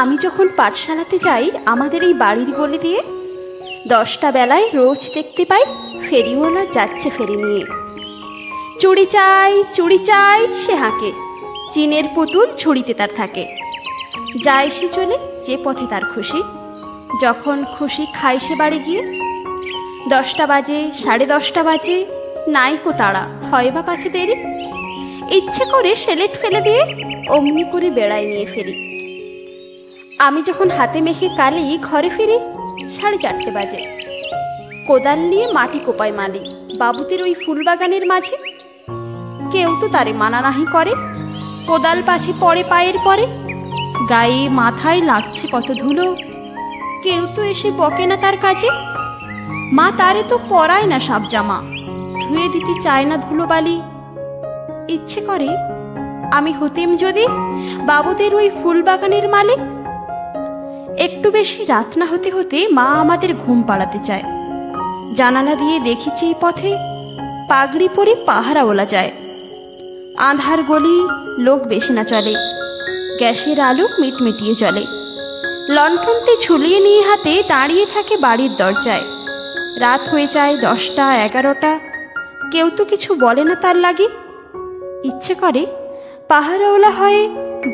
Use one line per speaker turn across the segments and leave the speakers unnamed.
আমি যখন পাঠশালাতে যাই আমাদের এই বাড়ির গলি দিয়ে, 10টা বেলায় রোজ দেখতে পাই ফেরিওয়ালা যাচ্ছে ফেরি নিয়ে। চুড়ি চাই সে হাঁকে, চিনের পুতুল ঝুড়িতে তার থাকে। যায় সে চলে যে পথে তার খুশি, যখন খুশি খায় সে বাড়ি গিয়ে। 10টা বাজে, 10:30 বাজে, নাইকো তাড়া, হয় বা পাছে দেরি। ইচ্ছে করে সেলেট ফেলে দিয়ে অমনি করে বেড়ায় নিয়ে ফেরি। আমি যখন হাতে মেখে কালি ঘরে ফিরি 4:30 বাজে। কোদাল নিয়ে মাটি কোপায় মালি বাবুদের ওই ফুলবাগানের মাঝে। কেউ তো তারে মানা নাহি করে, কোদাল পাছে পড়ে পায়ের পরে। গায়ে মাথায় লাগছে কত ধুলো, কেউ তো এসে বকে না তার কাজে। মা তারে তো পরায় না সাব জামা, ধুয়ে দিতে চায় না ধুলোবালি। ইচ্ছে করে আমি হতেম যদি বাবুদের ওই ফুলবাগানের মালিক। একটু বেশি রাত না হতে হতে মা আমাদের ঘুম পাড়াতে চায়। জানালা দিয়ে দেখেছি এই পথে পাগড়ি পরে পাহারাওয়ালা যায়। আঁধার গলি, লোক বেশি না চলে, গ্যাসের আলো মিটমিটিয়ে চলে। লণ্ঠনটি ঝুলিয়ে নিয়ে হাতে দাঁড়িয়ে থাকে বাড়ির দরজায়। রাত হয়ে যায় 10টা 11টা, কেউ তো কিছু বলে না তার লাগে। ইচ্ছে করে পাহারাওয়ালা হয়ে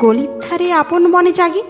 গলির ধারে আপন মনে জাগে।